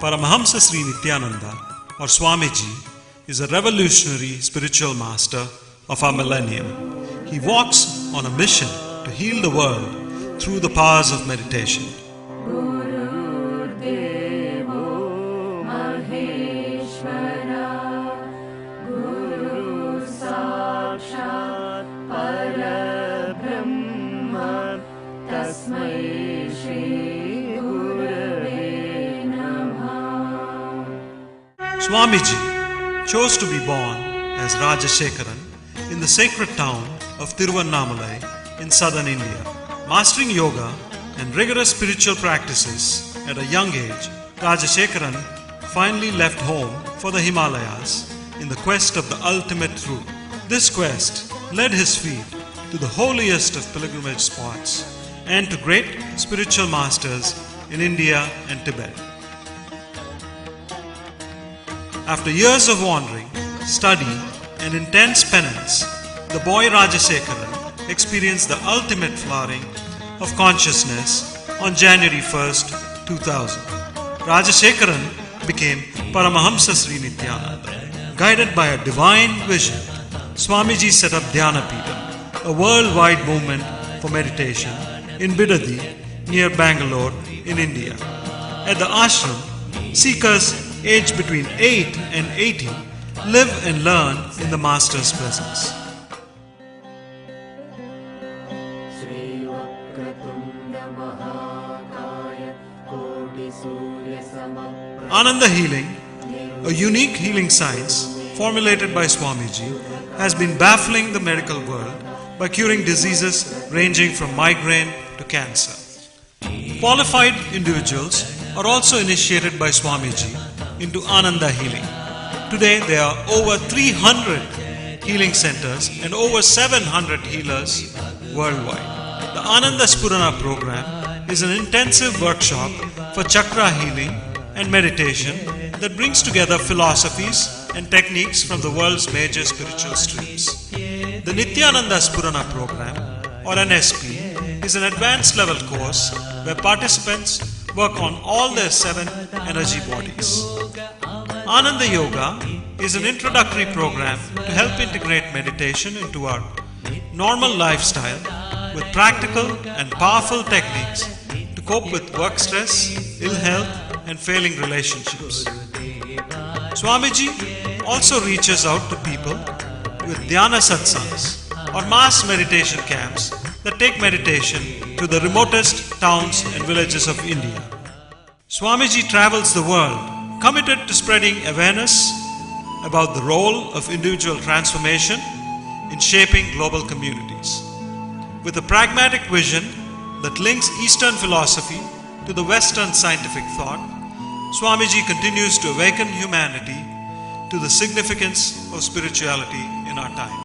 Paramahamsa Sri Nithyananda, or Swamiji, is a revolutionary spiritual master of our millennium. He walks on a mission to heal the world through the powers of meditation. Swamiji chose to be born as Rajashekaran in the sacred town of Tiruvannamalai in southern India. Mastering yoga and rigorous spiritual practices at a young age, Rajashekaran finally left home for the Himalayas in the quest of the ultimate truth. This quest led his feet to the holiest of pilgrimage spots and to great spiritual masters in India and Tibet. After years of wandering, study, and intense penance, the boy Rajashekaran experienced the ultimate flowering of consciousness on January 1st, 2000. Rajashekaran became Paramahamsa Sri Nithyananda. Guided by a divine vision, Swamiji set up Dhyanapita, a worldwide movement for meditation in Bidadi near Bangalore in India. At the ashram, seekers aged between 8 and 80 live and learn in the Master's presence. Ananda healing, a unique healing science formulated by Swamiji, has been baffling the medical world by curing diseases ranging from migraine to cancer. Qualified individuals are also initiated by Swamiji into Ananda healing. Today there are over 300 healing centers and over 700 healers worldwide. The Ananda Spurana program is an intensive workshop for chakra healing and meditation that brings together philosophies and techniques from the world's major spiritual streams. The Nithyananda Spurana program, or NSP, is an advanced level course where participants work on all their 7 energy bodies. Ananda Yoga is an introductory program to help integrate meditation into our normal lifestyle with practical and powerful techniques to cope with work stress, ill health, and failing relationships. Swamiji also reaches out to people with dhyana satsangs or mass meditation camps that take meditation to the remotest towns and villages of India. Swamiji travels the world, committed to spreading awareness about the role of individual transformation in shaping global communities. With a pragmatic vision that links Eastern philosophy to the Western scientific thought, Swamiji continues to awaken humanity to the significance of spirituality in our time.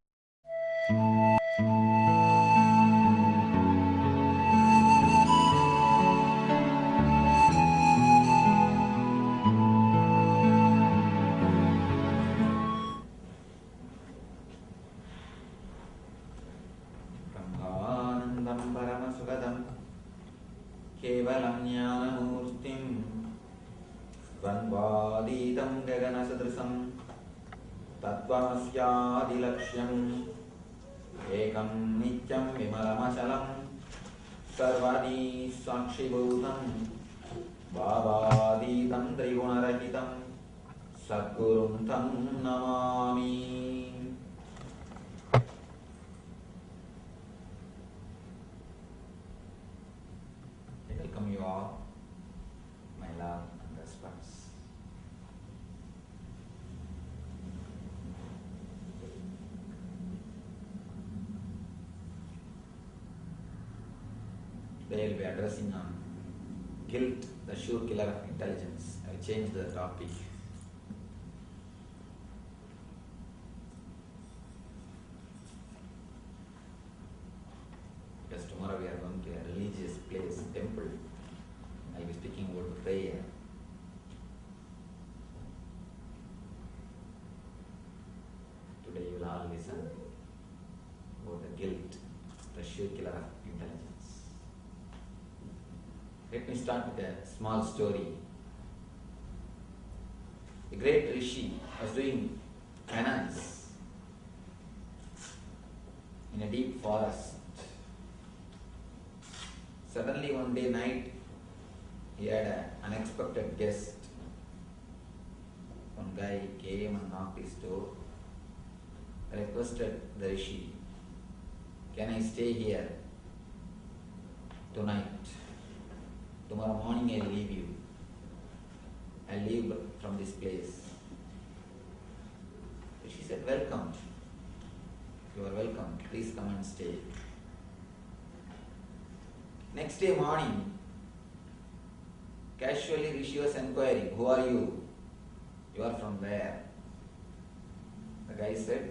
केवलं ज्ञानमूर्तिं द्वन्द्वातीतं गगनसदृशं तत्त्वमस्यादिलक्ष्यम् एकं नित्यं विमलमचलं सर्वदी साक्षिभूतं भावातीतं त्रिगुणरहितं सद्गुरुं तं Namami. Welcome you all, my love and respects. Today I will be addressing on guilt, the sure killer of intelligence. I will change the topic. Because tomorrow we are going to a religious place, temple. I will be speaking about prayer. Today you will all listen about the guilt, the sure killer of intelligence. Let me start with a small story. A great rishi was doing penance in a deep forest. Suddenly one day night, he had an unexpected guest. One guy came and knocked his door, requested the rishi, "Can I stay here tonight? Tomorrow morning I'll leave you. I'll leave from this place." Rishi said, "Welcome. You are welcome. Please come and stay." Next day morning, casually Rishi was inquiring, "Who are you? You are from where?" The guy said,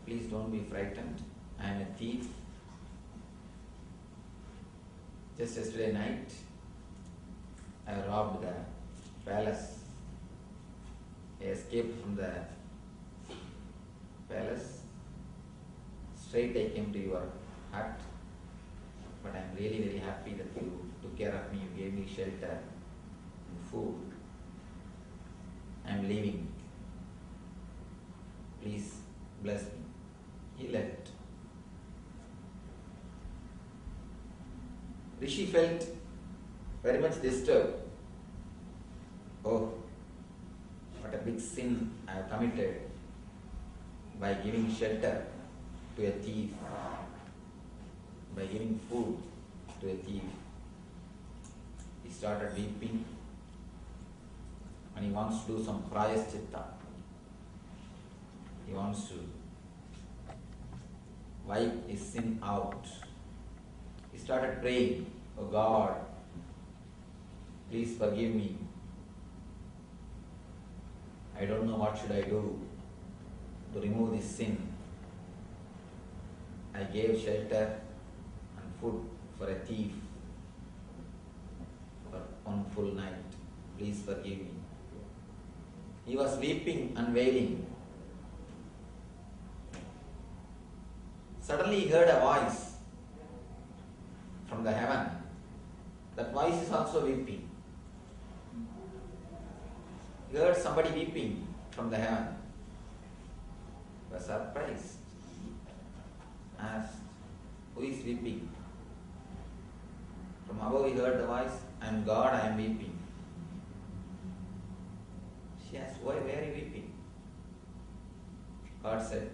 "Please don't be frightened. I am a thief. Just yesterday night, I robbed the palace. I escaped from the palace. Straight I came to your hut. But I am really very happy that you took care of me. You gave me shelter and food. I am leaving. Please bless me." He left. Rishi felt very much disturbed. Oh, what a big sin I have committed by giving shelter to a thief, by giving food to a thief. He started weeping and he wants to do some prayaschitta. He wants to wipe his sin out. He started praying, "Oh God, please forgive me. I don't know what should I do to remove this sin. I gave shelter and food for a thief for one full night. Please forgive me." He was weeping and wailing. Suddenly he heard a voice from the heaven. That voice is also weeping. He heard somebody weeping from the heaven. He was surprised. Asked, "Who is weeping?" From above he heard the voice, "I am God, I am weeping." She asked, "Why are you weeping?" God said,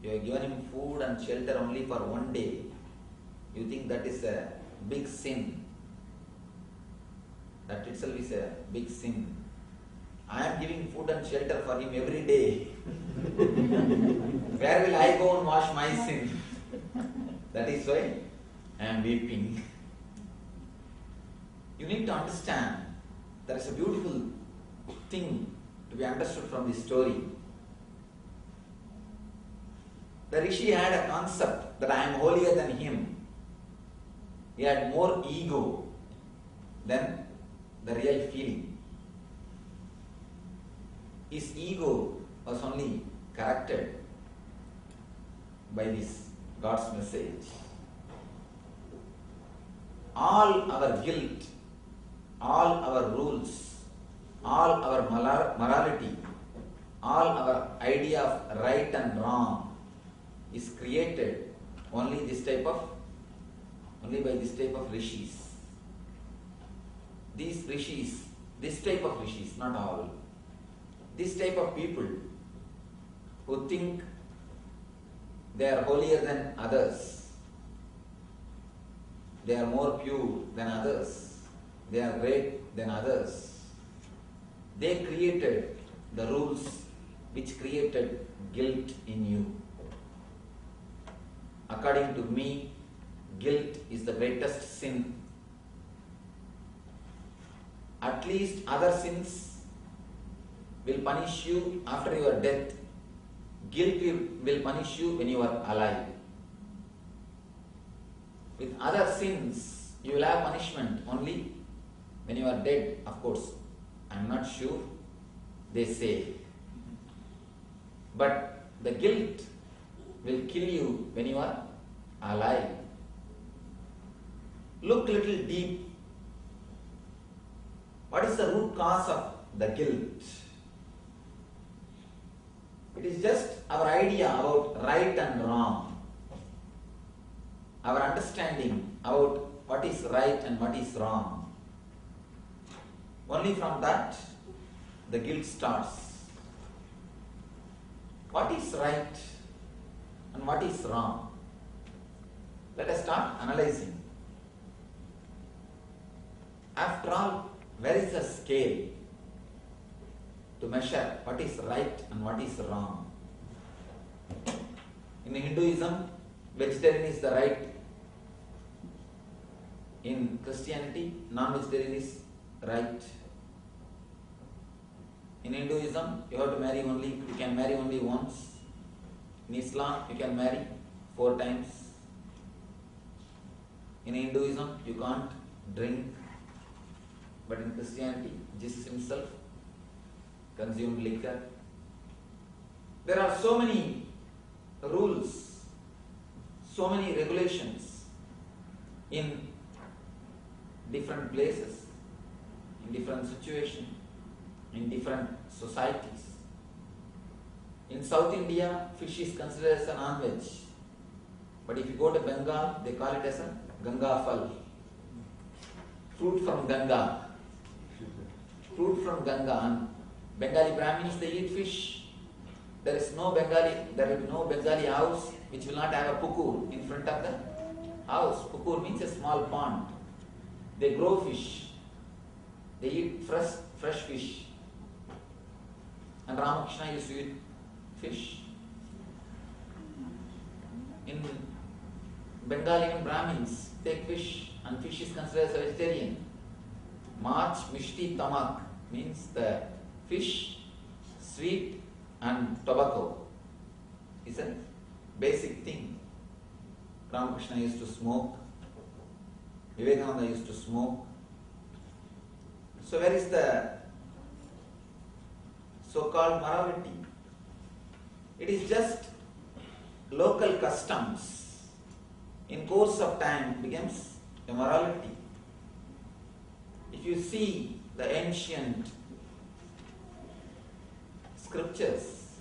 "You have given him food and shelter only for one day. You think that is a big sin. That itself is a big sin. I am giving food and shelter for him every day. Where will I go and wash my sin? That is why I am weeping." You need to understand there is a beautiful thing to be understood from this story. The rishi had a concept that I am holier than him. He had more ego than the real feeling. His ego was only corrected by this God's message. All our guilt, all our rules, all our morality, all our idea of right and wrong is created only by this type of rishis. These rishis, this type of rishis, not all, this type of people who think they are holier than others, they are more pure than others, they are great than others. They created the rules which created guilt in you. According to me, guilt is the greatest sin. At least other sins will punish you after your death. Guilt will punish you when you are alive. With other sins, you will have punishment only when you are dead, of course. I am not sure, they say. But the guilt will kill you when you are alive. Look little deep. What is the root cause of the guilt? It is just our idea about right and wrong, our understanding about what is right and what is wrong. Only from that the guilt starts. What is right and what is wrong? Let us start analyzing. After all, where is the scale to measure what is right and what is wrong? In Hinduism, vegetarian is the right. In Christianity, non-vegetarian is right. In Hinduism, you can marry only once. In Islam, you can marry 4 times. In Hinduism, you can't drink. But in Christianity, Jesus himself consumed liquor. There are so many rules, so many regulations in different places, in different situations, in different societies. In South India, fish is considered as a non-veg. But if you go to Bengal, they call it as a Ganga Phal. Fruit from Ganga. Fruit from Ganga. And Bengali Brahmins, they eat fish. There will be no Bengali house which will not have a pukur in front of the house. Pukur means a small pond. They grow fish. They eat fresh fish. And Ramakrishna used to eat fish. In Bengali Brahmins take fish, and fish is considered as a vegetarian. Mach, Mishti, Tamak means the fish, sweet and tobacco is a basic thing. Ramakrishna used to smoke. Vivekananda used to smoke. So where is the so-called morality? It is just local customs. In course of time becomes a morality. If you see the ancient scriptures,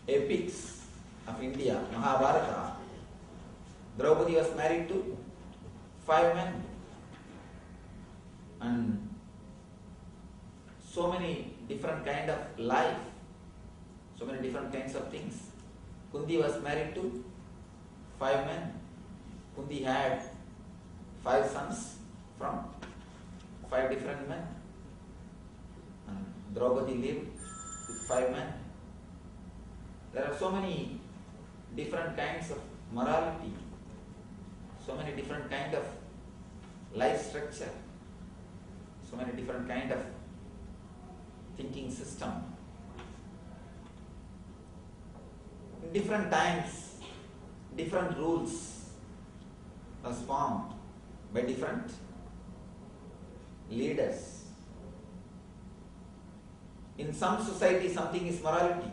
epics of India, Mahabharata, Draupadi was married to 5 men. And so many different kind of life, so many different kinds of things. Kunti was married to 5 men. Kunti had 5 sons from 5 different men. And Draupadi lived with 5 men. There are so many different kinds of morality, so many different kind of life structure, so many different kind of thinking system. In different times, different rules was formed by different leaders. In some society, something is morality.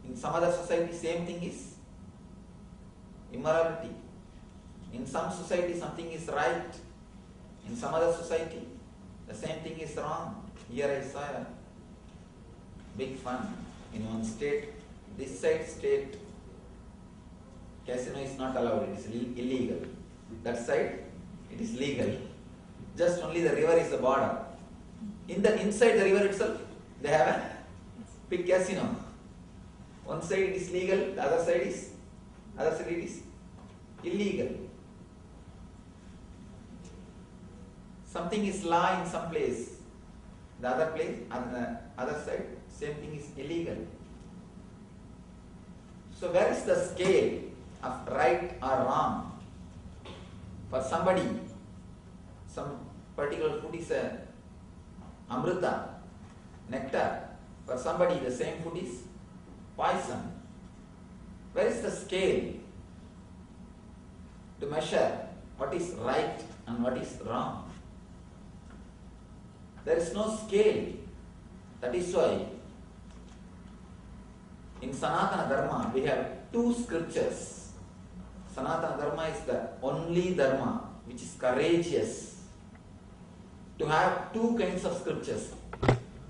In some other society, same thing is immorality. In some society, something is right. In some other society, the same thing is wrong. Here I saw a big fun in one state. This state, casino is not allowed, it is illegal. That side, it is legal. Just only the river is the border. Inside the river itself, they have a big casino. One side it is legal, the other side it is illegal. Something is law in some place, the other place, on the other side, same thing is illegal. So where is the scale of right or wrong? For somebody, some particular food is a amrita, nectar. For somebody, the same food is poison. Where is the scale to measure what is right and what is wrong? There is no scale. That is why in Sanatana Dharma we have two scriptures. Sanatana Dharma is the only Dharma which is courageous to have two kinds of scriptures.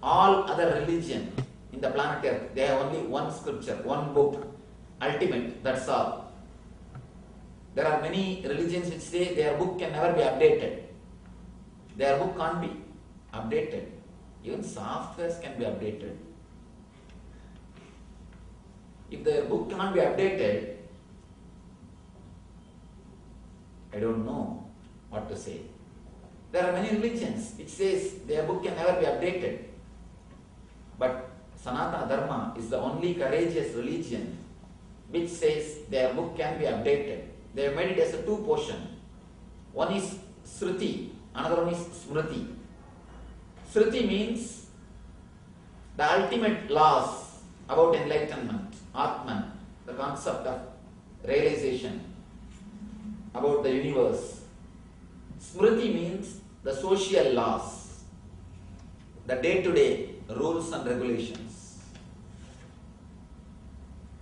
All other religion in the planet Earth, they have only one scripture, one book, ultimate, that's all. There are many religions which say their book can never be updated. Their book can't be updated. Even softwares can be updated. If their book cannot be updated, I don't know what to say. There are many religions which says their book can never be updated. But Sanatana Dharma is the only courageous religion which says their book can be updated. They have made it as a two portion. One is Sruti, another one is Smriti. Sruti means the ultimate laws about enlightenment, Atman, the concept of realization about the universe. Smriti means the social laws, the day-to-day rules and regulations.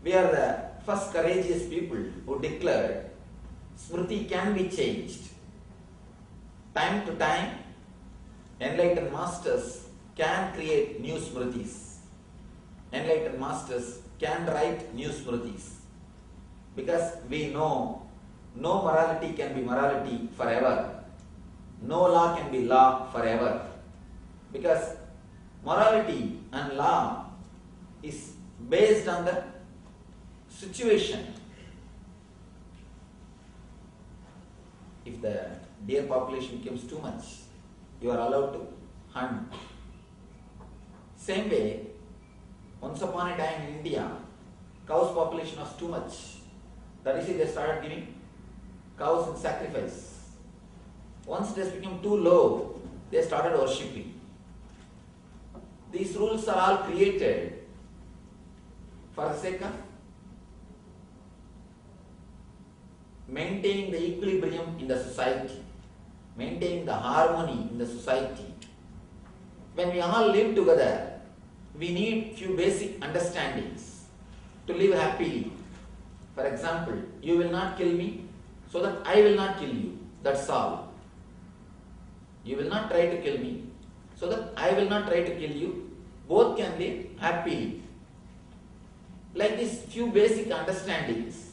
We are the first courageous people who declared Smriti can be changed. Time to time, enlightened masters can create new Smritis. Enlightened masters can write new Smritis. Because we know no morality can be morality forever. No law can be law forever. Because morality and law is based on the situation. If the deer population becomes too much, you are allowed to hunt. Same way, once upon a time in India, cows population was too much. That is why they started giving cows in sacrifice. Once it has become too low, they started worshipping. These rules are all created for the sake of maintaining the equilibrium in the society, maintaining the harmony in the society. When we all live together, we need few basic understandings to live happily. For example, you will not kill me so that I will not kill you. That's all. You will not try to kill me so that I will not try to kill you. Both can live happily. Like these few basic understandings,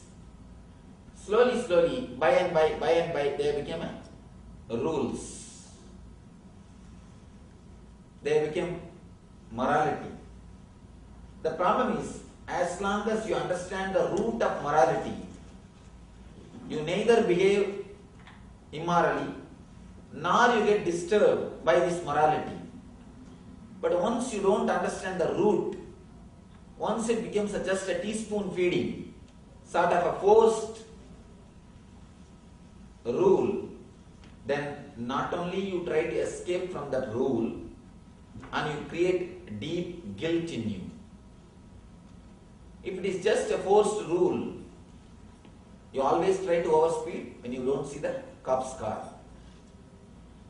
slowly, by and by, they became rules. They became morality. The problem is, as long as you understand the root of morality, you neither behave immorally, nor you get disturbed by this morality. But once you don't understand the root, once it becomes just a teaspoon feeding, sort of a forced rule, then not only you try to escape from that rule, and you create deep guilt in you. If it is just a forced rule, you always try to overspeed when you don't see the cop's car.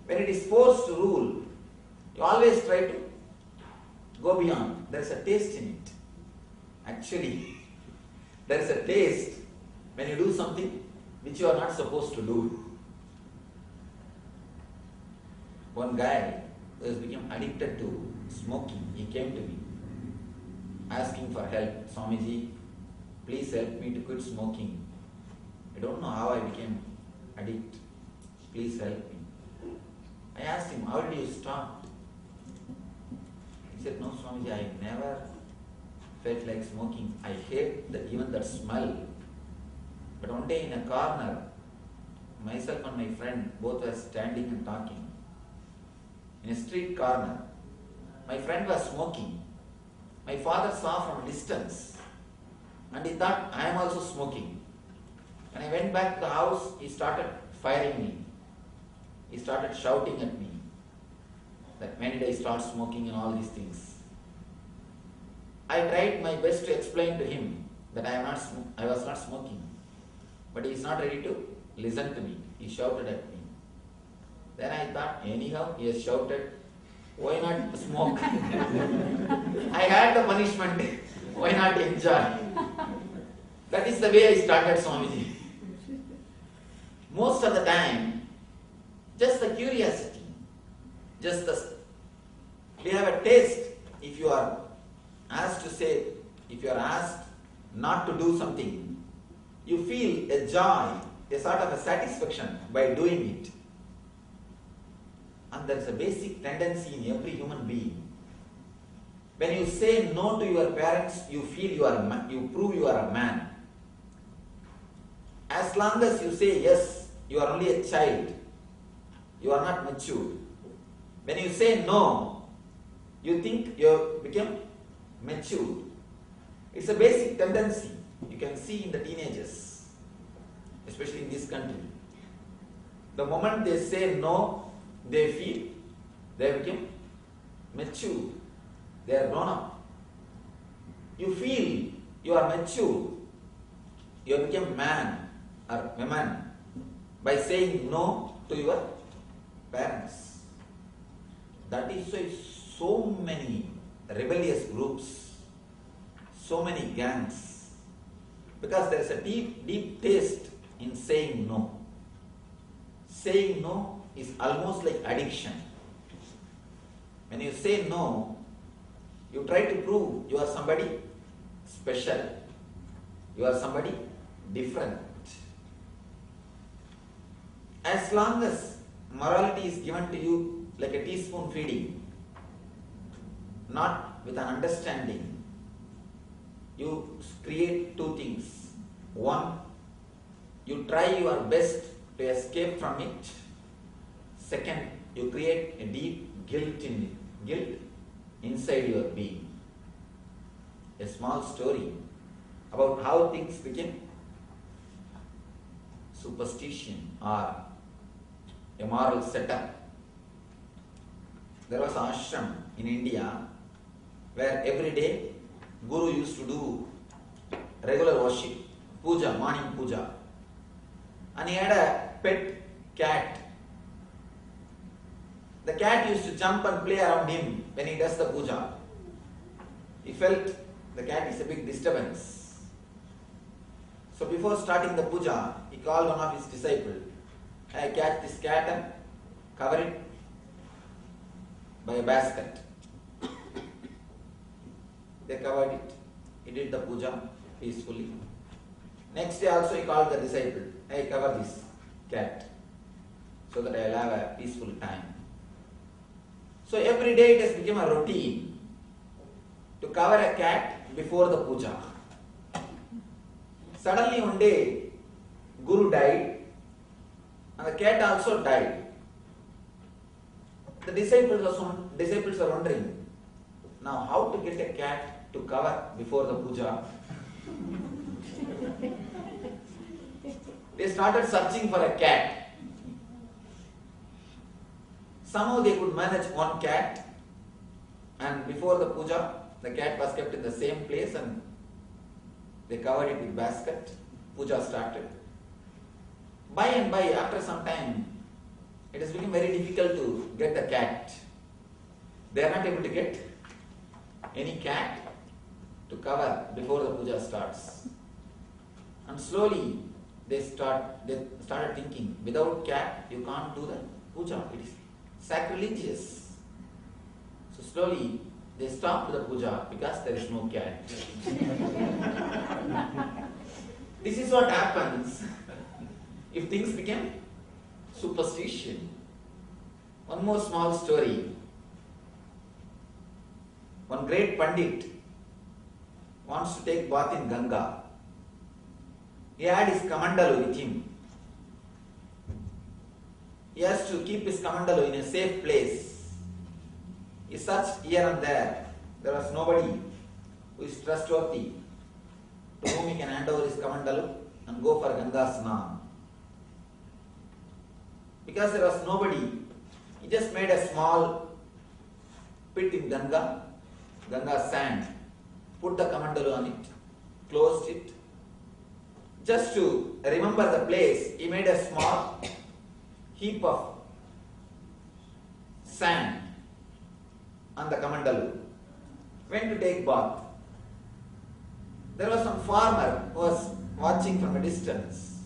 When it is forced rule, you always try to go beyond. There is a taste in it. Actually, there is a taste when you do something which you are not supposed to do. One guy who has become addicted to smoking, he came to me asking for help. Swamiji, please help me to quit smoking. I don't know how I became addict. Please help me. I asked him, how did you stop? He said, no Swamiji, I never felt like smoking. I hate even that smell. But one day in a corner, myself and my friend both were standing and talking. In a street corner, my friend was smoking. My father saw from a distance and he thought, I am also smoking. When I went back to the house, he started firing me. He started shouting at me that when did I start smoking and all these things. I tried my best to explain to him that I was not smoking, but he is not ready to listen to me. He shouted at me. Then I thought, anyhow, he has shouted, why not smoke? I had the punishment, why not enjoy? That is the way I started Swamiji. Most of the time, just the curiosity, we have a taste. If you are asked not to do something, you feel a joy, a sort of a satisfaction by doing it. And there is a basic tendency in every human being. When you say no to your parents, you feel you prove you are a man. As long as you say yes, you are only a child. You are not mature. When you say no, you think you become mature. It's a basic tendency you can see in the teenagers, especially in this country. The moment they say no, they feel they become mature. They are grown up. You feel you are mature. You become man or woman by saying no to your parents. That is why so many rebellious groups, so many gangs, because there is a deep taste in saying no. Saying no is almost like addiction. When you say no, you try to prove you are somebody special. You are somebody different. As long as morality is given to you like a teaspoon feeding, not with an understanding, you create two things. One, you try your best to escape from it. Second, you create a deep guilt inside your being. A small story about how things became superstition or a moral setup. There was an ashram in India where every day Guru used to do regular worship, puja, morning puja. And he had a pet cat. The cat used to jump and play around him when he does the puja. He felt the cat is a big disturbance. So before starting the puja, he called one of his disciples. I catch this cat and cover it by a basket. They covered it. He did the puja peacefully. Next day also he called the disciple. I cover this cat so that I will have a peaceful time. So every day it has become a routine to cover a cat before the puja. Suddenly one day Guru died and the cat also died. The disciples are wondering, now how to get a cat to cover before the puja? They started searching for a cat. Somehow they could manage one cat, and before the puja, the cat was kept in the same place and they covered it with basket. Puja started. By and by, after some time, it has become very difficult to get the cat. They are not able to get any cat to cover before the puja starts. And slowly they started thinking, without cat you can't do the puja. It is sacrilegious. So slowly they stopped the puja because there is no cat. This is what happens if things become superstition. One more small story. One great Pandit wants to take bath in Ganga. He had his kamandalu with him. He has to keep his kamandalu in a safe place. He searched here and there. There was nobody who is trustworthy to whom he can hand over his kamandalu and go for Ganga Snan. Because there was nobody, he just made a small pit in Ganga sand, put the kamandalu on it, closed it. Just to remember the place, he made a small heap of sand on the kamandalu. Went to take bath. There was some farmer who was watching from a distance.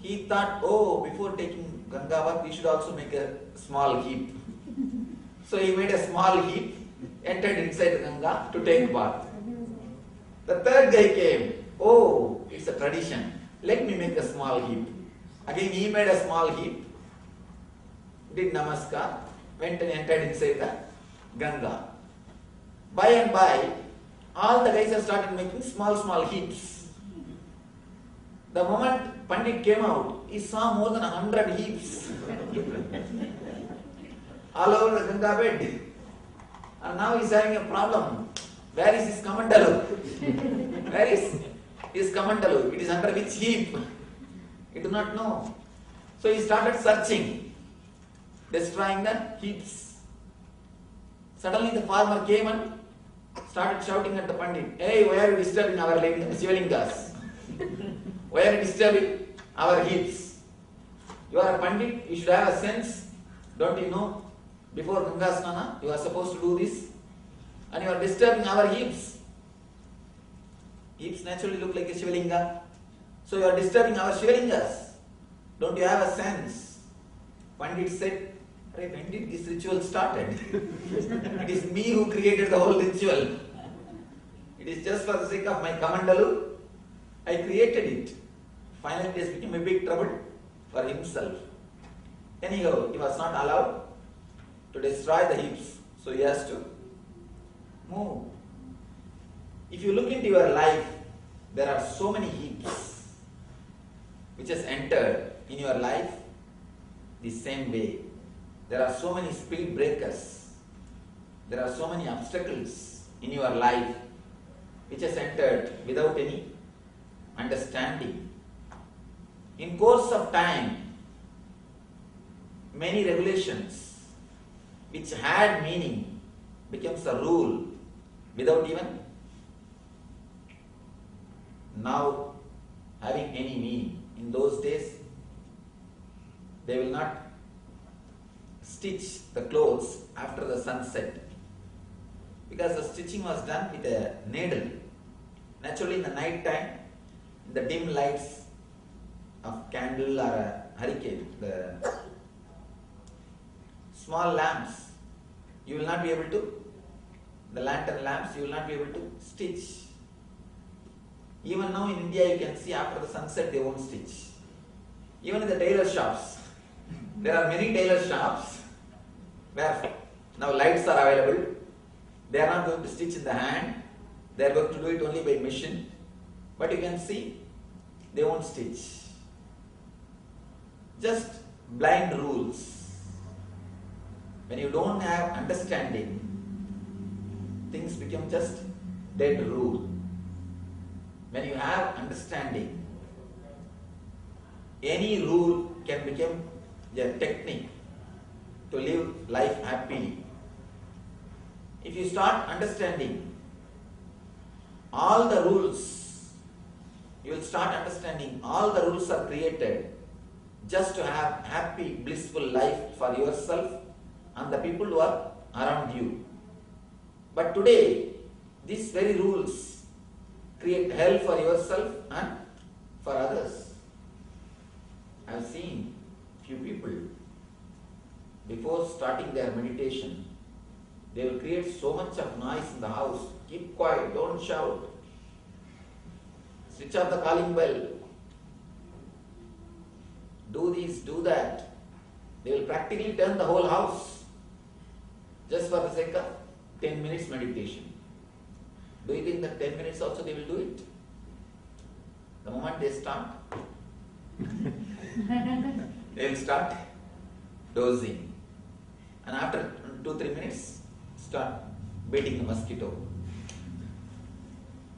He thought, oh, before taking Ganga bath, we should also make a small heap. So he made a small heap, entered inside the Ganga to take bath. The third guy came. Oh, it's a tradition. Let me make a small heap. Again he made a small heap, did namaskar, went and entered inside the Ganga. By and by, all the guys have started making small heaps. The moment Pandit came out, he saw more than 100 heaps all over the Ganga bed. And now he's having a problem. Where is his kamandalu? Where is his kamandalu? It is under which heap? He do not know. So he started searching, destroying the heaps. Suddenly the farmer came and started shouting at the Pandit, hey, why are you disturbing our Shivalingas? Why are you disturbing our heaps? You are a Pandit, you should have a sense. Don't you know? Before Ganga Snana, you are supposed to do this. And you are disturbing our heaps. Heaps naturally look like a Shivalinga. So you are disturbing our Shivalingas. Don't you have a sense? Pandit said, when did this ritual started? It is me who created the whole ritual. It is just for the sake of my kamandalu. I created it. Finally it has become a big trouble for himself. Anyhow, he was not allowed to destroy the heaps. So he has to move. If you look into your life, there are so many heaps which has entered in your life the same way. There are so many speed breakers. There are so many obstacles in your life which has entered without any understanding. In course of time, many regulations which had meaning becomes a rule without even now having any meaning. In those days, they will not stitch the clothes after the sunset because the stitching was done with a needle. Naturally, in the night time, in the dim lights of candle or a hurricane, the small lamps, you will not be able to, the lantern lamps, you will not be able to stitch. Even now in India, you can see after the sunset they won't stitch. Even in the tailor shops, there are many tailor shops where now lights are available. They are not going to stitch in the hand. They are going to do it only by machine. But you can see, they won't stitch. Just blind rules. When you don't have understanding, things become just dead rule. When you have understanding, any rule can become a technique to live life happily. If you start understanding all the rules, you will start understanding all the rules are created just to have happy, blissful life for yourself and the people who are around you. But today, these very rules create hell for yourself and for others. I have seen few people, before starting their meditation, they will create so much of noise in the house. Keep quiet, don't shout. Switch off the calling bell. Do this, do that. They will practically turn the whole house just for the sake of 10 minutes meditation. Do you think that 10 minutes also they will do it? The moment they start, they will start dozing. And after 2-3 minutes, start beating the mosquito.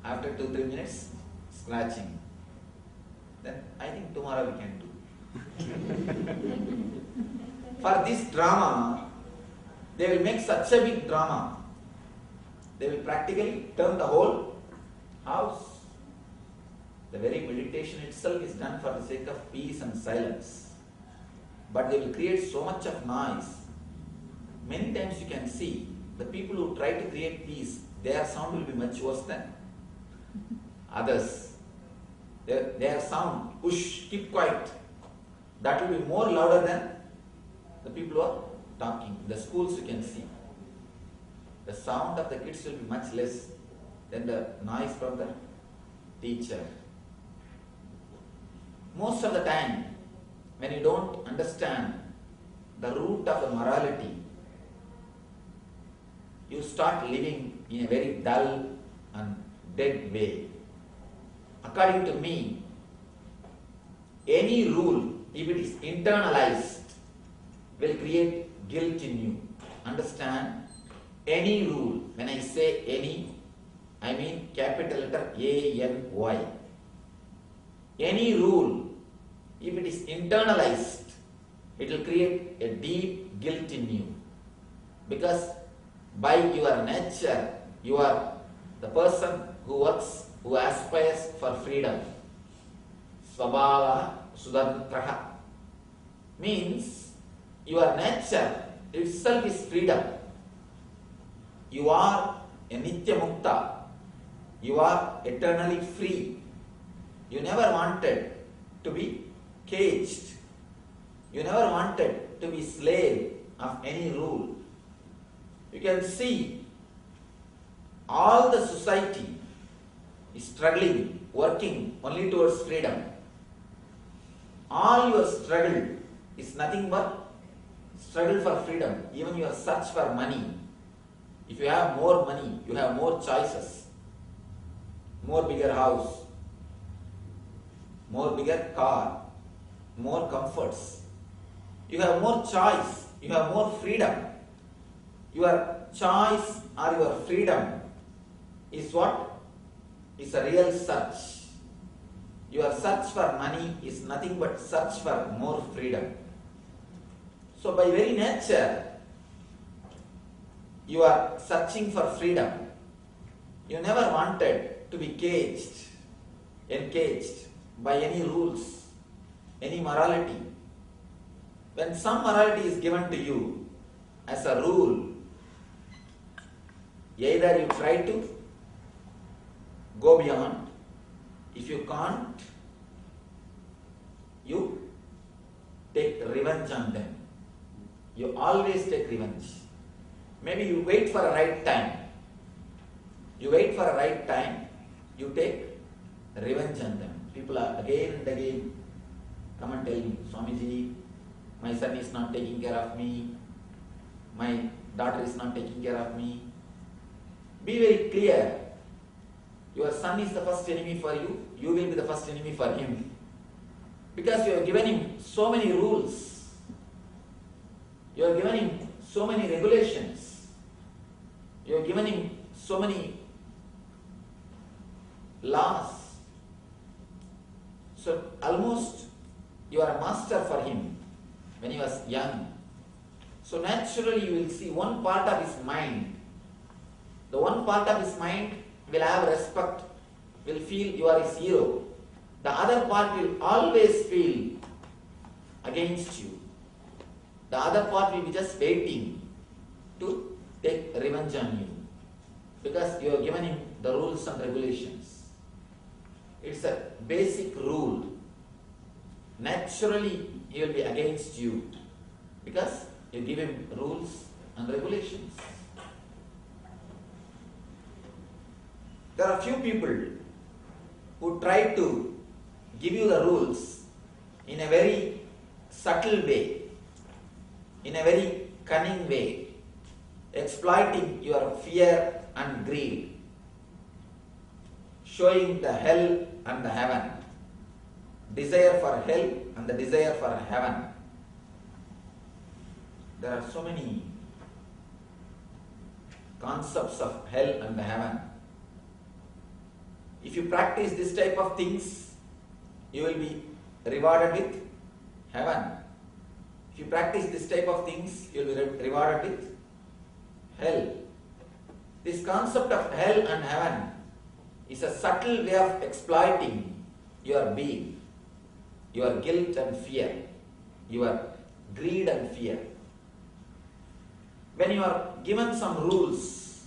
After 2-3 minutes, scratching. Then I think tomorrow we can do. For this drama, they will make such a big drama. They will practically turn the whole house. The very meditation itself is done for the sake of peace and silence. But they will create so much of noise. Many times you can see the people who try to create peace, their sound will be much worse than others. Their sound, whoosh, keep quiet, that will be more louder than the people who are talking. In the schools you can see. The sound of the kids will be much less than the noise from the teacher. Most of the time, when you don't understand the root of the morality, you start living in a very dull and dead way. According to me, any rule, if it is internalized, will create guilt in you. Understand? Any rule, when I say any, I mean capital letter A-N-Y. Any rule, if it is internalized, it will create a deep guilt in you. Because by your nature, you are the person who works, who aspires for freedom. Svabhava sudantraha means your nature itself is freedom. You are a nitya mukta. You are eternally free. You never wanted to be caged. You never wanted to be slave of any rule. You can see all the society is struggling, working only towards freedom. All your struggle is nothing but struggle for freedom. Even your search for money. If you have more money, you have more choices. More bigger house, more bigger car, more comforts. You have more choice, you have more freedom. Your choice or your freedom is what? Is a real search. Your search for money is nothing but search for more freedom. So by very nature, you are searching for freedom. You never wanted to be caged, encaged by any rules, any morality. When some morality is given to you as a rule, either you try to go beyond. If you can't, you take revenge on them. You always take revenge. Maybe you wait for a right time. You wait for a right time, you take revenge on them. People are again and again come and tell me, Swamiji, my son is not taking care of me, my daughter is not taking care of me. Be very clear. Your son is the first enemy for you, you will be the first enemy for him. Because you have given him so many rules. You have given him so many regulations. You have given him so many laws. So almost you are a master for him when he was young. So naturally you will see one part of his mind. The one part of his mind will have respect, will feel you are his hero. The other part will always feel against you. The other part will be just waiting to take revenge on you. Because you have given him the rules and regulations. It's a basic rule. Naturally, he will be against you because you give him rules and regulations. There are few people who try to give you the rules in a very subtle way, in a very cunning way, exploiting your fear and greed, showing the hell and the heaven, desire for hell and the desire for heaven. There are so many concepts of hell and the heaven. If you practice this type of things, you will be rewarded with heaven. If you practice this type of things, you will be rewarded with hell. This concept of hell and heaven is a subtle way of exploiting your being, your guilt and fear, your greed and fear. When you are given some rules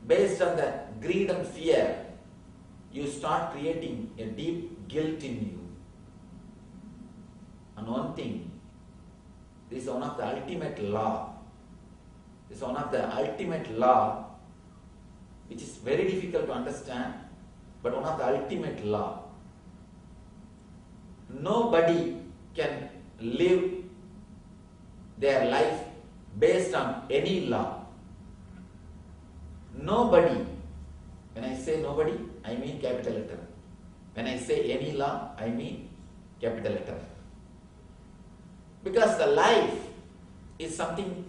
based on the greed and fear, you start creating a deep guilt in you. And one thing, this is one of the ultimate law. This is one of the ultimate law which is very difficult to understand, but one of the ultimate law. Nobody can live their life based on any law. Nobody. When I say nobody, I mean capital letter. When I say any law, I mean capital letter. Because the life is something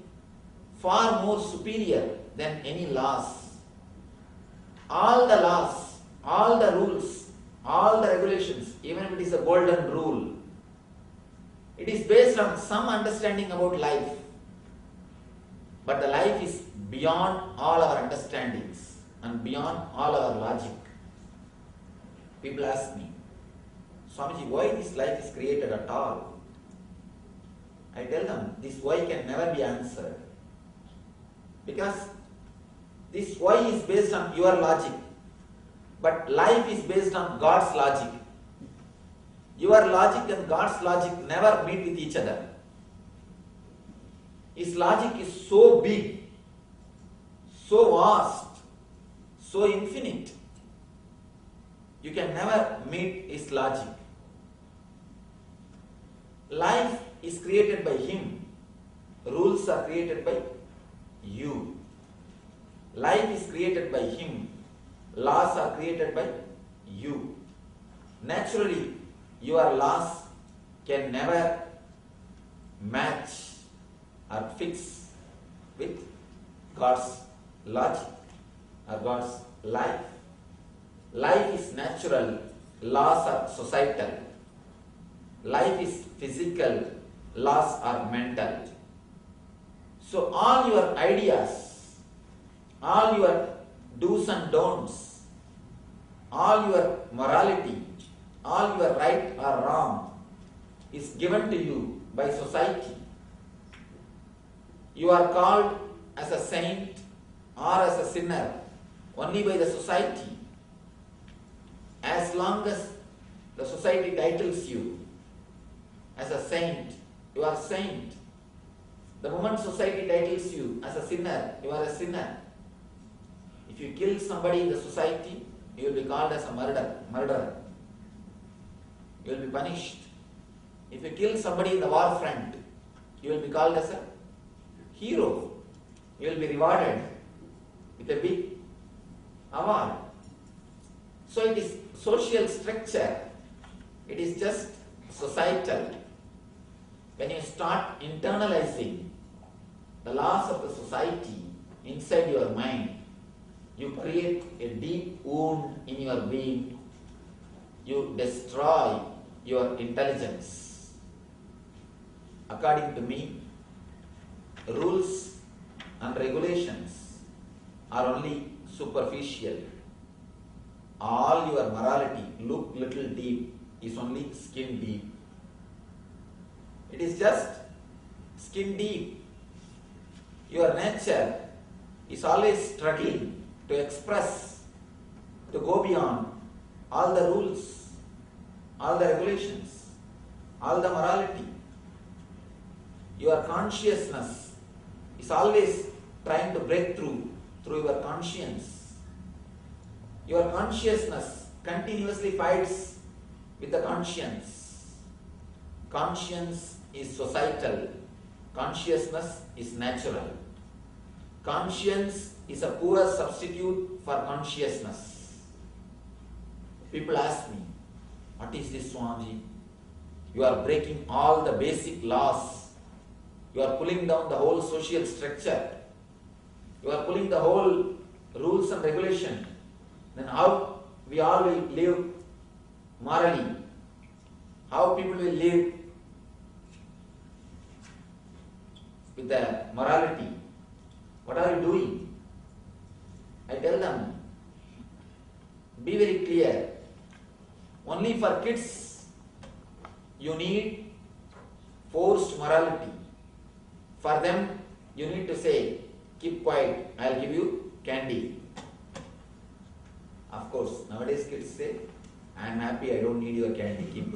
far more superior than any laws. All the laws, all the rules, all the regulations, even if it is a golden rule, it is based on some understanding about life. But the life is beyond all our understandings and beyond all our logic. People ask me, Swamiji, why this life is created at all? I tell them, this why can never be answered. Because this why is based on your logic. But life is based on God's logic. Your logic and God's logic never meet with each other. His logic is so big, so vast, so infinite. You can never meet his logic. Life is created by him. Rules are created by you. Life is created by him. Laws are created by you. Naturally, your laws can never match or fix with God's logic or God's life. Life is natural, laws are societal. Life is physical, laws are mental. So all your ideas, all your do's and don'ts, all your morality, all your right or wrong is given to you by society. You are called as a saint or as a sinner only by the society. As long as the society titles you as a saint, you are saint. The moment society titles you as a sinner, you are a sinner. If you kill somebody in the society, you will be called as a murderer. You will be punished. If you kill somebody in the war front, you will be called as a hero. You will be rewarded with a big award. So it is social structure. It is just societal. When you start internalizing the laws of the society inside your mind, you create a deep wound in your being. You destroy your intelligence. According to me, rules and regulations are only superficial. All your morality, look little deep, is only skin deep. It is just skin deep. Your nature is always struggling to express, to go beyond all the rules, all the regulations, all the morality. Your consciousness is always trying to break through your conscience. Your consciousness continuously fights with the conscience. Conscience is societal. Consciousness is natural. Conscience is a poor substitute for consciousness. People ask me, what is this, Swamiji? You are breaking all the basic laws. You are pulling down the whole social structure. You are pulling the whole rules and regulation. Then how we all will live morally? How people will live with the morality. What are you doing? I tell them, be very clear. Only for kids you need forced morality. For them you need to say, keep quiet, I'll give you candy. Of course, nowadays kids say, I am happy, I don't need your candy, keep.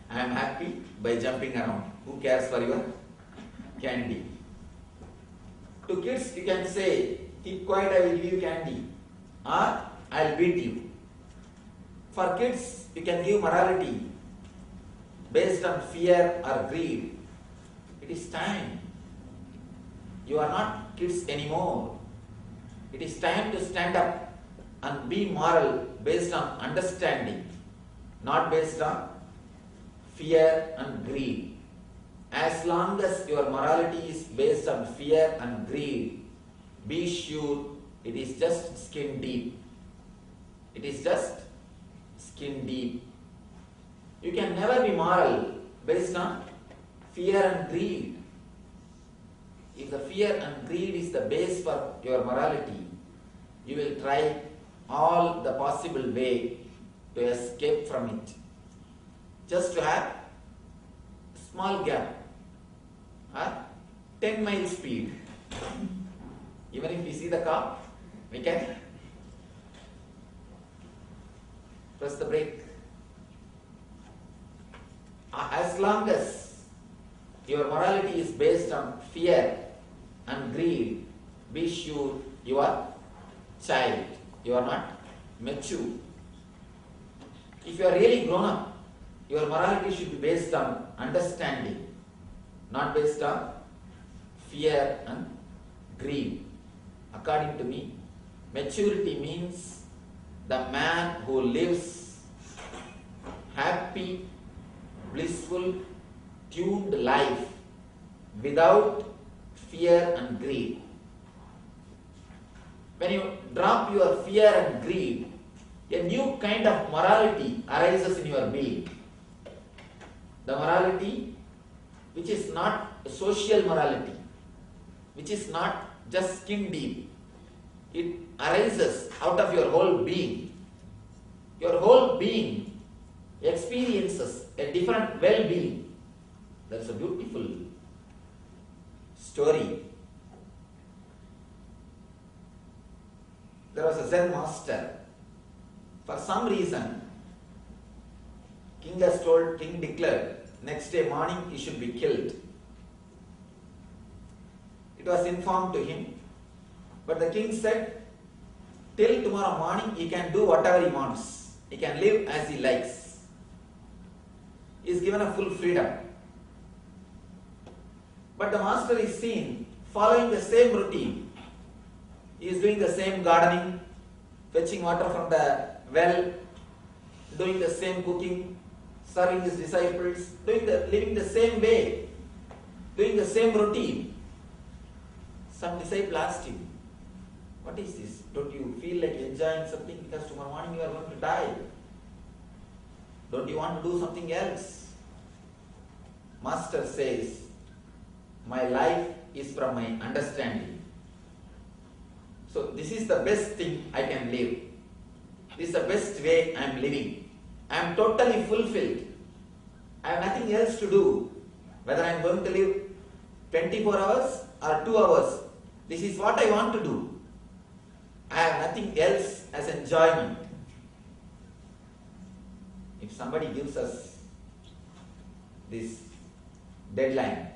I am happy by jumping around. Who cares for your candy? To kids you can say, keep quiet, I will give you candy, or I'll beat you. For kids you can give morality based on fear or greed. It is time. You are not kids anymore. It is time to stand up and be moral based on understanding, not based on fear and greed. As long as your morality is based on fear and greed, be sure it is just skin deep. It is just skin deep. You can never be moral based on fear and greed. If the fear and greed is the base for your morality, you will try all the possible way to escape from it. Just to have a small gap, 10-mile speed. Even if we see the car, we can press the brake. As long as your morality is based on fear and greed, be sure you are child, you are not mature. If you are really grown up, your morality should be based on understanding, not based on fear and greed. According to me, maturity means the man who lives happy, blissful, tuned life without fear and greed. When you drop your fear and greed, a new kind of morality arises in your being. The morality which is not a social morality, which is not just skin deep. It arises out of your whole being. Your whole being experiences a different well-being. That's a beautiful story. There was a Zen master. For some reason, king declared, next day morning he should be killed. It was informed to him, but the king said, till tomorrow morning he can do whatever he wants. He can live as he likes. He is given a full freedom. But the master is seen following the same routine. He is doing the same gardening, fetching water from the well, doing the same cooking, serving his disciples, living the same way, doing the same routine. Some disciple asked him, what is this? Don't you feel like enjoying something because tomorrow morning you are going to die? Don't you want to do something else? Master says, my life is from my understanding. So this is the best thing I can live. This is the best way I am living. I am totally fulfilled. I have nothing else to do. Whether I am going to live 24 hours or 2 hours, this is what I want to do. I have nothing else as enjoyment. If somebody gives us this deadline,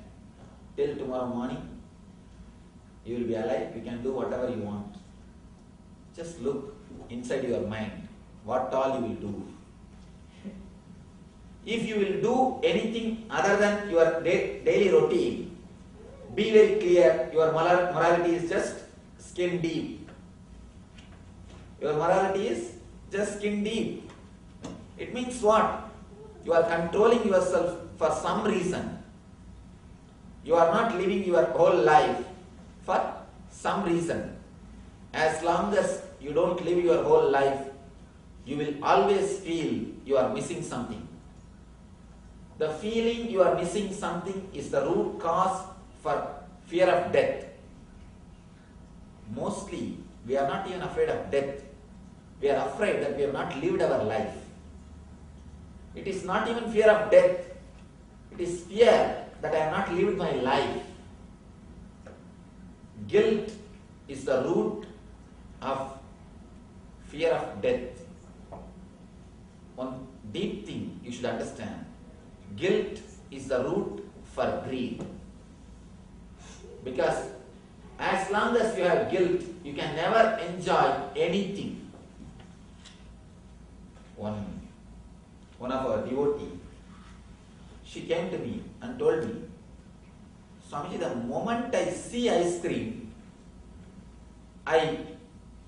till tomorrow morning, you will be alive, you can do whatever you want. Just look inside your mind, what all you will do. If you will do anything other than your daily routine, be very clear, your morality is just skin deep. Your morality is just skin deep. It means what? You are controlling yourself for some reason. You are not living your whole life for some reason. As long as you don't live your whole life, you will always feel you are missing something. The feeling you are missing something is the root cause for fear of death. Mostly, we are not even afraid of death. We are afraid that we have not lived our life. It is not even fear of death. It is fear that I have not lived my life. Guilt is the root of fear of death. One deep thing you should understand. Guilt is the root for greed. Because as long as you have guilt, you can never enjoy anything. One of our devotees, she came to me and told me, Swamiji, the moment I see ice cream, I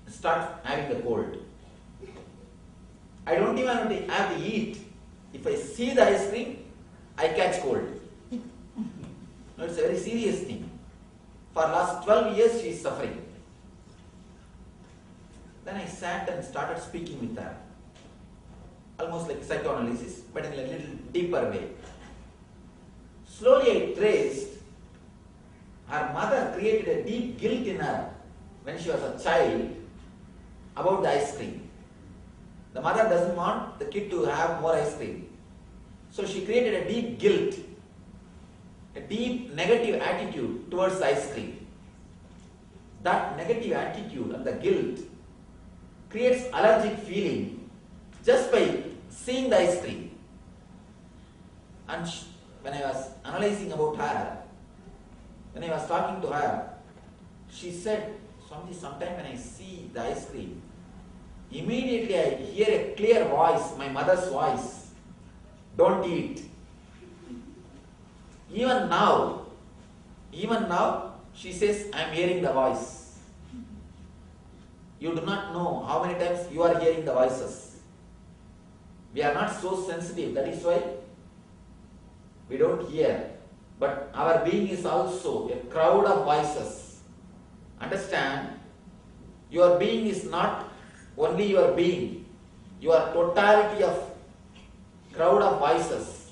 start having the cold. I don't even have to eat. If I see the ice cream, I catch cold. No, it's a very serious thing. For last 12 years she is suffering. Then I sat and started speaking with her. Almost like psychoanalysis, but in a little deeper way. Slowly I traced her mother created a deep guilt in her when she was a child about the ice cream. The mother doesn't want the kid to have more ice cream. So she created a deep guilt, a deep negative attitude towards the ice cream. That negative attitude and the guilt creates allergic feeling just by seeing the ice cream. And when I was analyzing about her, when I was talking to her, she said, Swamiji, sometime when I see the ice cream, immediately I hear a clear voice, my mother's voice, don't eat. Even now, she says, I am hearing the voice. You do not know how many times you are hearing the voices. We are not so sensitive, that is why we don't hear. But our being is also a crowd of voices. Understand, your being is not only your being. Your totality of crowd of voices.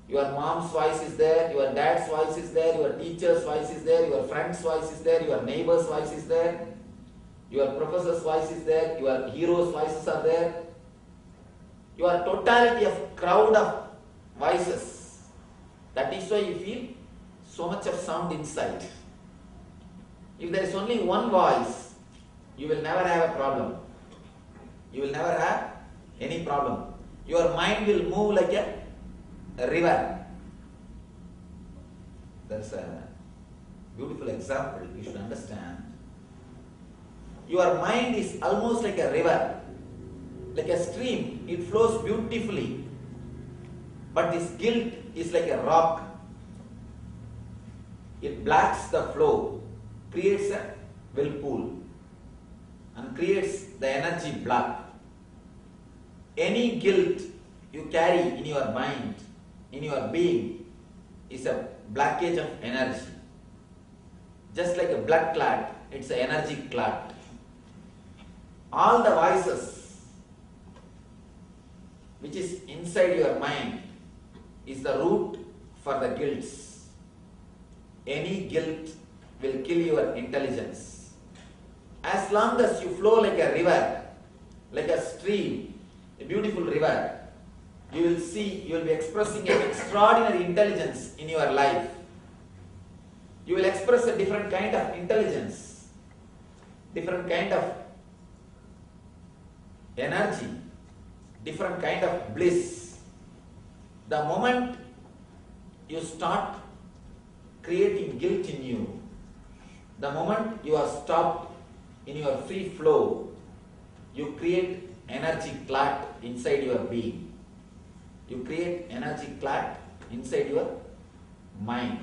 Your mom's voice is there, your dad's voice is there, your teacher's voice is there, your friend's voice is there, your neighbor's voice is there, your professor's voice is there, your hero's voices are there. Your totality of crowd of voices. That is why you feel so much of sound inside. If there is only one voice, you will never have a problem. You will never have any problem. Your mind will move like a river. That's a beautiful example you should understand. Your mind is almost like a river, like a stream. It flows beautifully. But this guilt is like a rock. It blocks the flow, creates a whirlpool, and creates the energy block. Any guilt you carry in your mind, in your being, is a blockage of energy. Just like a blood clot, it's an energy clot. All the voices which is inside your mind is the root for the guilts. Any guilt will kill your intelligence. As long as you flow like a river, like a stream, a beautiful river, you will see, you will be expressing an extraordinary intelligence in your life. You will express a different kind of intelligence, different kind of energy, different kind of bliss. The moment you start creating guilt in you, the moment you are stopped in your free flow, you create energy clot inside your being. You create energy clot inside your mind.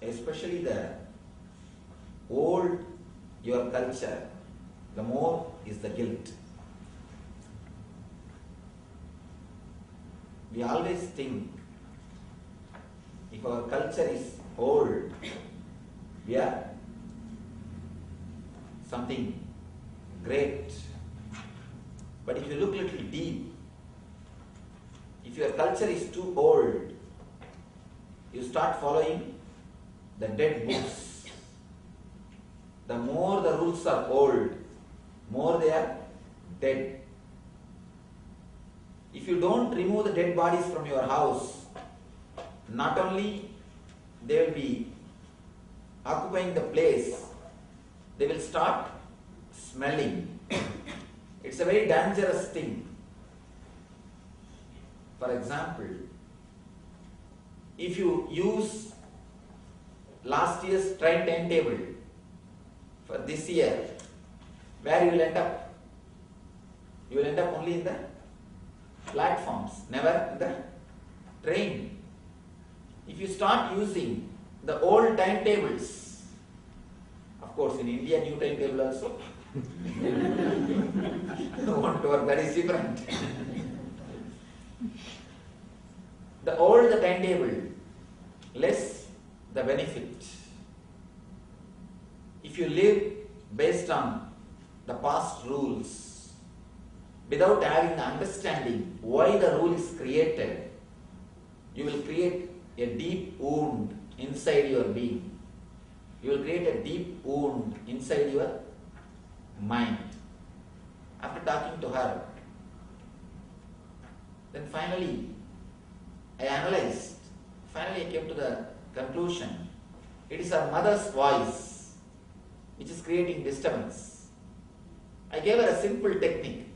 Especially the old your culture, the more is the guilt. We always think if our culture is old, we are something great. But if you look a little deep, If your culture is too old, you start following the dead books. The more the rules are old, more they are dead. If you don't remove the dead bodies from your house, not only they will be occupying the place, they will start smelling. It's a very dangerous thing. For example, if you use last year's train timetable for this year, where you will end up? You will end up only in the platforms, never in the train. If you start using the old timetables, of course in India new timetable also, don't work, that is different. The older the timetable, less the benefit. If you live based on the past rules, without having the understanding why the rule is created, you will create a deep wound inside your being. You will create a deep wound inside your mind. After talking to her, then finally I analyzed. Finally I came to the conclusion. It is her mother's voice which is creating disturbance. I gave her a simple technique.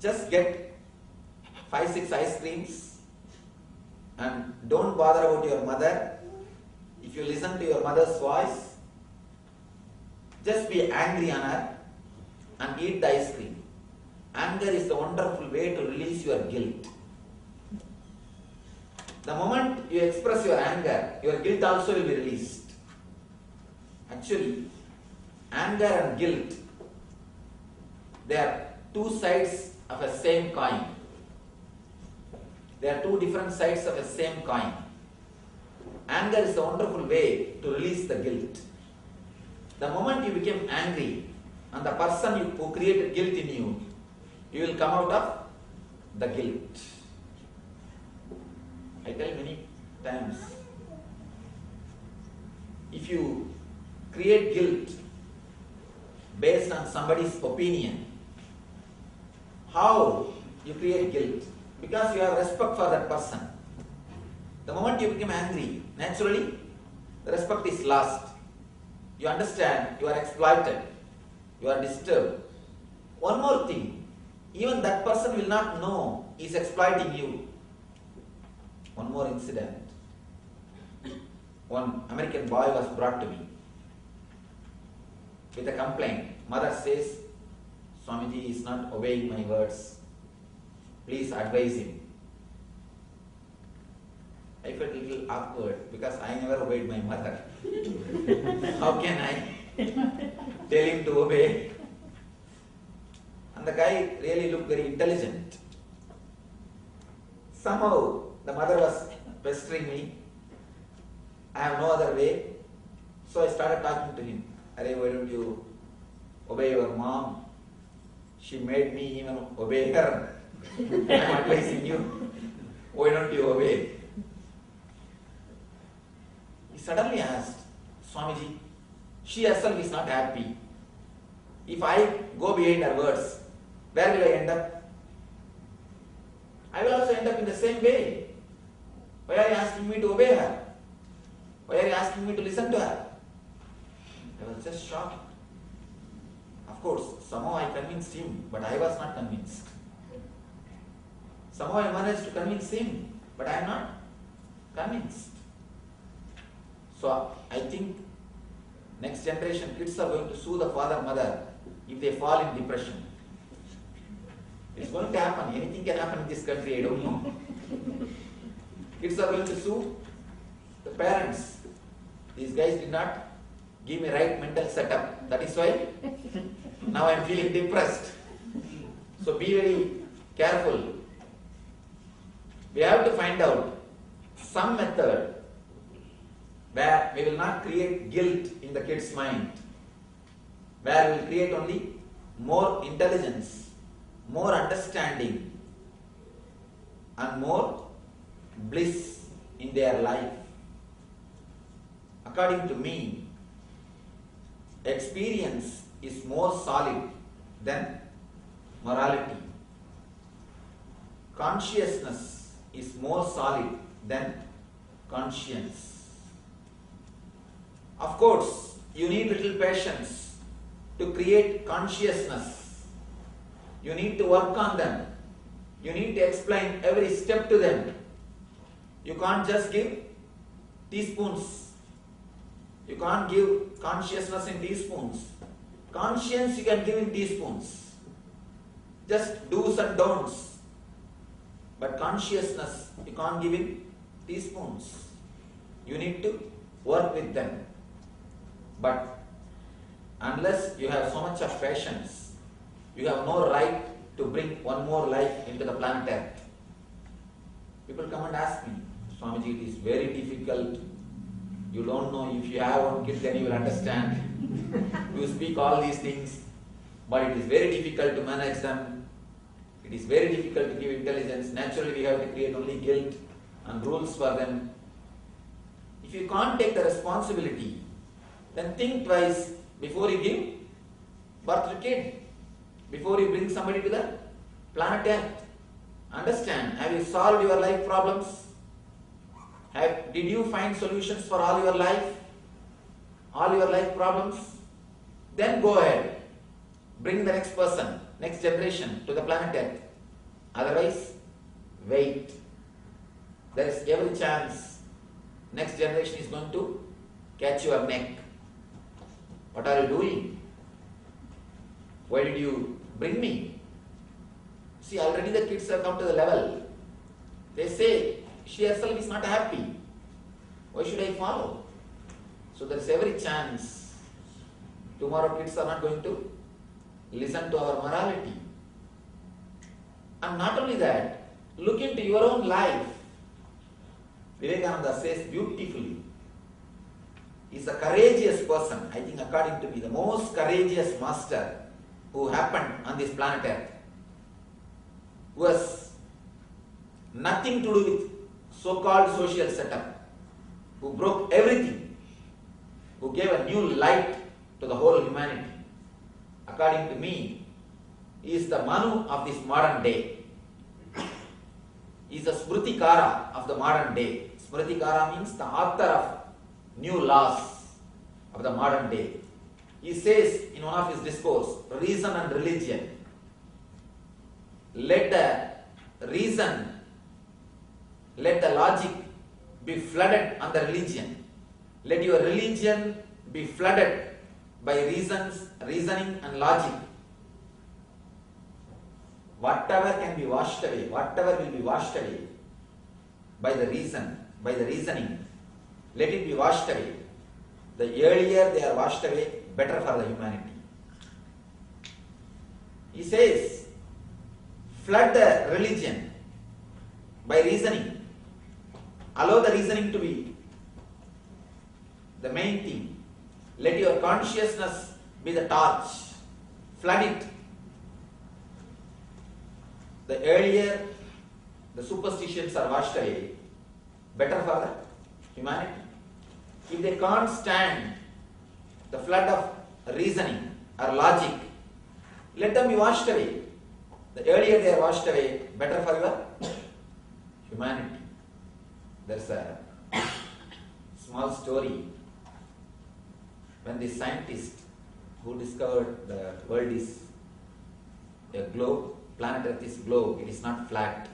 Just get 5-6 ice creams and don't bother about your mother. If you listen to your mother's voice, just be angry on her and eat the ice cream. Anger is the wonderful way to release your guilt. The moment you express your anger, your guilt also will be released. Actually, anger and guilt, they are two sides of a same coin. They are two different sides of a same coin. Anger is a wonderful way to release the guilt. The moment you become angry and the person who created guilt in you, you will come out of the guilt. I tell many times, if you create guilt based on somebody's opinion, how you create guilt? Because you have respect for that person. The moment you become angry, naturally the respect is lost. You understand you are exploited, you are disturbed. One more thing, even that person will not know he is exploiting you. One more incident. One American boy was brought to me with a complaint. Mother says, Swamiji is not obeying my words. Please advise him. I felt a little awkward because I never obeyed my mother. How can I tell him to obey? And the guy really looked very intelligent. Somehow the mother was pestering me. I have no other way. So I started talking to him. Arey, why don't you obey your mom? She made me even obey her. I am advising you. Why don't you obey? He suddenly asked, Swamiji, she herself is not happy. If I go behind her words, where will I end up? I will also end up in the same way. Why are you asking me to obey her? Why are you asking me to listen to her? I was just shocked. Of course, somehow I convinced him, but I was not convinced. Somehow I managed to convince him, but I am not convinced. So I think next generation kids are going to sue the father, mother if they fall in depression. It's going to happen. Anything can happen in this country, I don't know. Kids are going to sue the parents. These guys did not give me right mental setup. That is why now I am feeling depressed. So be very careful. We have to find out some method where we will not create guilt in the kid's mind, where we will create only more intelligence, more understanding, and more bliss in their life. According to me, experience is more solid than morality. Consciousness is more solid than conscience. Of course, you need little patience to create consciousness. You need to work on them. You need to explain every step to them. You can't just give teaspoons. You can't give consciousness in teaspoons. Conscience you can give in teaspoons. Just do's and don'ts. But consciousness you can't give in teaspoons. You need to work with them. But unless you have so much of patience, you have no right to bring one more life into the planet Earth. People come and ask me, Swamiji, it is very difficult. You don't know, if you have one kid then you will understand. You speak all these things, but it is very difficult to manage them. It is very difficult to give intelligence. Naturally we have to create only guilt and rules for them. If you can't take the responsibility, then think twice before you give birth to kid, before you bring somebody to the planet Earth. Understand, have you solved your life problems? Did you find solutions for all your life problems? Then go ahead, bring the next person, next generation to the planet Earth. Otherwise, wait. There is every chance next generation is going to catch your neck. What are you doing? Why did you bring me? See, already the kids have come to the level. They say, she herself is not happy. Why should I follow? So there is every chance tomorrow kids are not going to listen to our morality. And not only that, look into your own life. Vivekananda says beautifully, he is a courageous person. I think according to me, the most courageous master who happened on this planet Earth, who has nothing to do with so-called social setup, who broke everything, who gave a new light to the whole humanity. According to me, he is the Manu of this modern day. He is the Smritikara of the modern day. Smritikara means the author of new laws of the modern day. He says in one of his discourse, reason and religion. Let the reason, let the logic be flooded on the religion. Let your religion be flooded by reasoning and logic. Whatever can be washed away, whatever will be washed away by the reason, by the reasoning, let it be washed away. The earlier they are washed away, better for the humanity. He says, flood the religion by reasoning. Allow the reasoning to be the main thing. Let your consciousness be the torch. Flood it. The earlier the superstitions are washed away, better for the humanity. If they can't stand the flood of reasoning or logic, let them be washed away. The earlier they are washed away, better for your humanity. There's a small story. When the scientist who discovered the world is a globe, planet Earth is globe, it is not flat.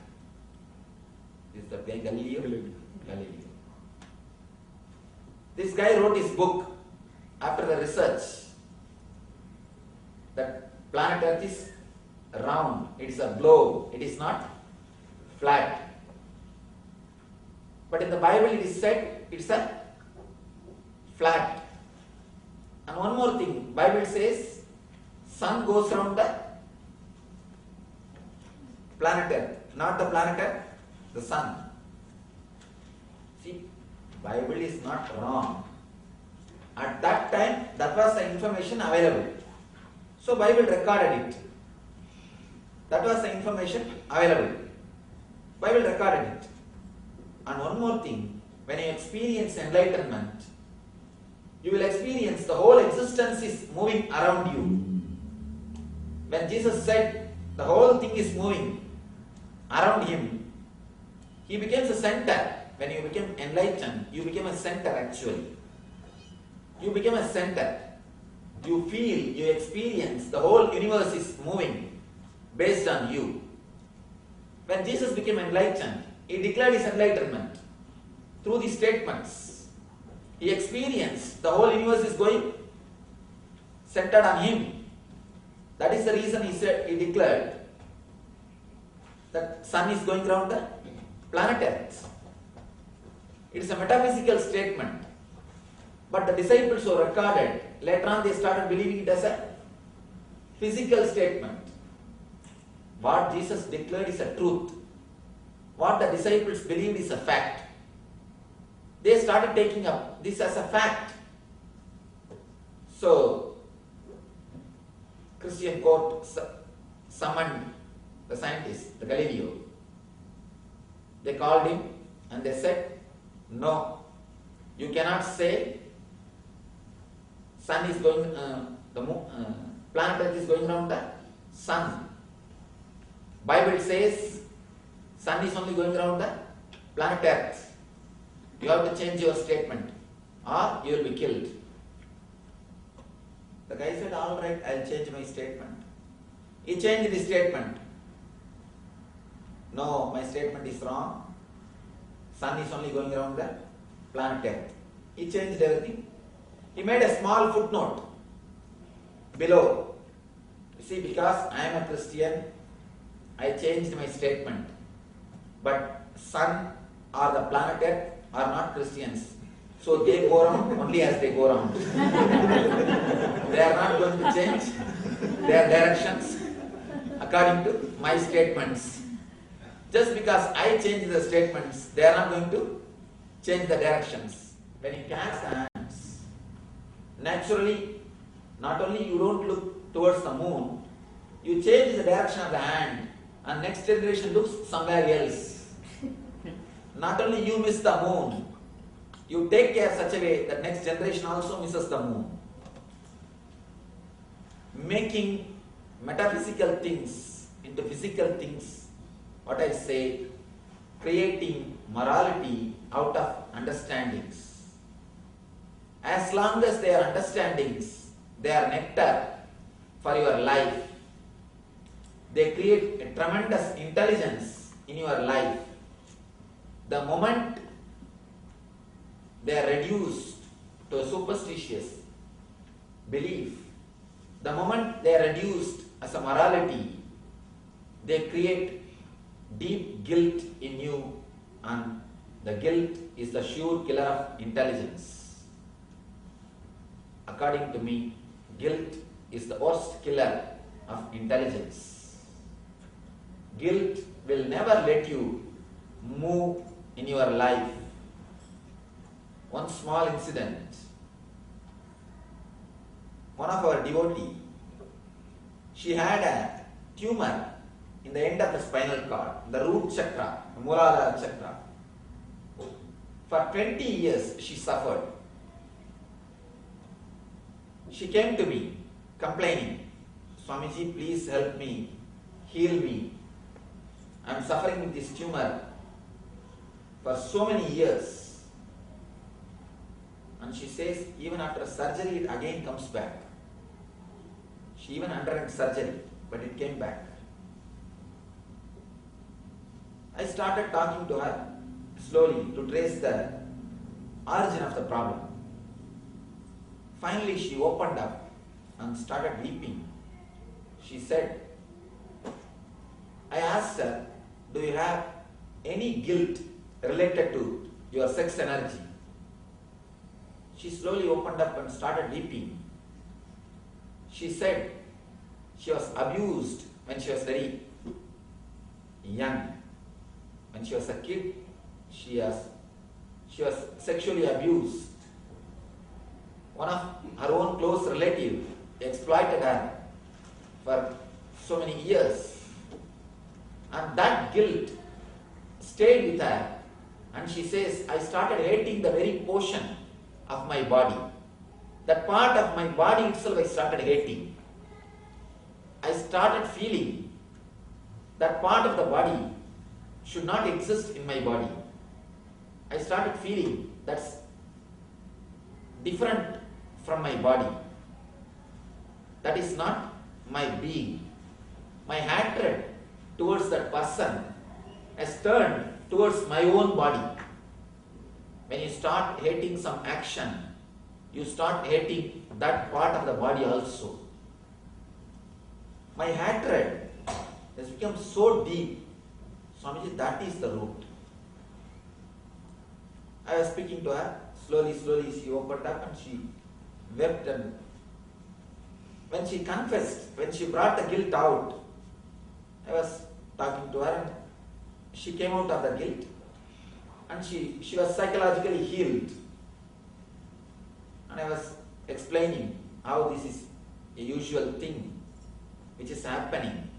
This is the guy Galileo. This guy wrote his book after the research that planet Earth is round, it is a globe, it is not flat. But in the Bible it is said it's a flat. And one more thing, Bible says sun goes around the planet Earth, not the planet Earth, the sun. See, Bible is not wrong. At that time, that was the information available. So Bible recorded it. That was the information available. Bible recorded it. And one more thing, when you experience enlightenment, you will experience the whole existence is moving around you. When Jesus said the whole thing is moving around him, he becomes a center. When you become enlightened, you become a center actually. You become a center. You feel, you experience, the whole universe is moving based on you. When Jesus became enlightened, he declared his enlightenment through these statements. He experienced the whole universe is going centered on him. That is the reason he declared that sun is going around the planet Earth. It is a metaphysical statement. But the disciples who recorded, later on they started believing it as a physical statement. What Jesus declared is a truth. What the disciples believed is a fact. They started taking up this as a fact. So, Christian court summoned the scientist, the Galileo. They called him and they said, no, you cannot say sun is going, the planet Earth is going around the sun. Bible says sun is only going around the planet Earth. You have to change your statement or you will be killed. The guy said, all right, I'll change my statement. He changed his statement. No, my statement is wrong. Sun is only going around the planet Earth. He changed everything. He made a small footnote below. You see, because I am a Christian, I changed my statement. But sun or the planet Earth are not Christians. So they go around only as they go around. They are not going to change their directions according to my statements. Just because I change the statements, they are not going to change the directions. When you catch the hands, naturally, not only you don't look towards the moon, you change the direction of the hand and next generation looks somewhere else. Not only you miss the moon, you take care such a way that next generation also misses the moon. Making metaphysical things into physical things, what I say, creating morality out of understandings. As long as they are understandings, they are nectar for your life. They create a tremendous intelligence in your life. The moment they are reduced to a superstitious belief, the moment they are reduced as a morality, they create deep guilt in you, and the guilt is the sure killer of intelligence. According to me, guilt is the worst killer of intelligence. Guilt will never let you move in your life. One small incident. One of our devotee, she had a tumor in the end of the spinal cord, the root chakra, the Muladhara chakra. For 20 years she suffered. She came to me complaining, Swamiji, please help me, heal me. I am suffering with this tumor for so many years. And she says, even after surgery, it again comes back. She even underwent surgery, but it came back. I started talking to her slowly to trace the origin of the problem. Finally, she opened up and started weeping. She said, I asked her, do you have any guilt related to your sex energy? She slowly opened up and started weeping. She said she was abused when she was very young. When she was a kid, she was sexually abused. One of her own close relatives exploited her for so many years. And that guilt stayed with her, and she says, I started hating the very portion of my body. That part of my body itself I started hating. I started feeling that part of the body should not exist in my body. I started feeling that's different from my body. That is not my being. My hatred towards that person has turned towards my own body. When you start hating some action, you start hating that part of the body also. My hatred has become so deep. Swamiji, that is the root. I was speaking to her. Slowly she opened up and she wept, and when she confessed, when she brought the guilt out, I was talking to her and she came out of the guilt and she was psychologically healed. And I was explaining how this is a usual thing which is happening.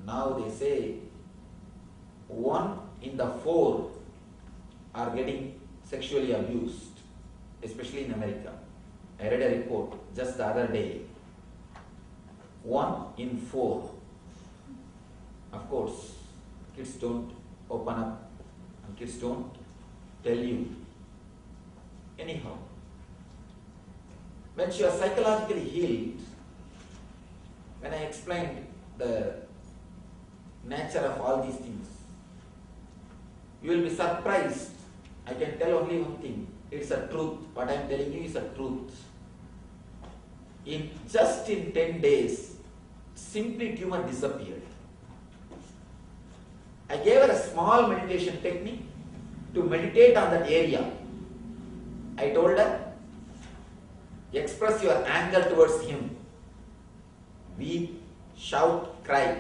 Now they say 1 in 4 are getting sexually abused, especially in America. I read a report just the other day. 1 in 4. Of course, kids don't open up and kids don't tell you. Anyhow, when she was psychologically healed, when I explained the nature of all these things, you will be surprised. I can tell only one thing. It's a truth. What I am telling you is a truth. Just in 10 days, simply tumor disappeared. I gave her a small meditation technique to meditate on that area. I told her, express your anger towards him. Weep, shout, cry.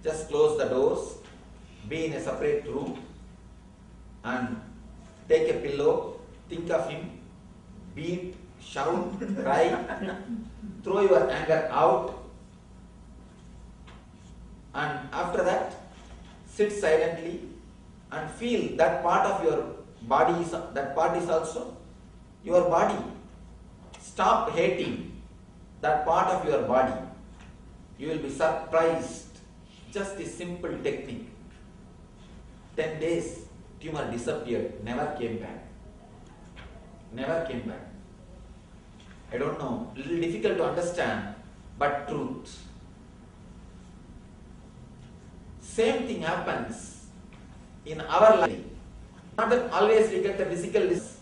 Just close the doors, be in a separate room, and take a pillow, think of him, beat, shout, cry, throw your anger out, and after that, sit silently and feel that part of your body that part is also your body. Stop hating that part of your body. You will be surprised. Just this simple technique. 10 days, tumor disappeared, never came back. Never came back. I don't know, little difficult to understand, but truth. Same thing happens in our life. Not that always we get the physical disease.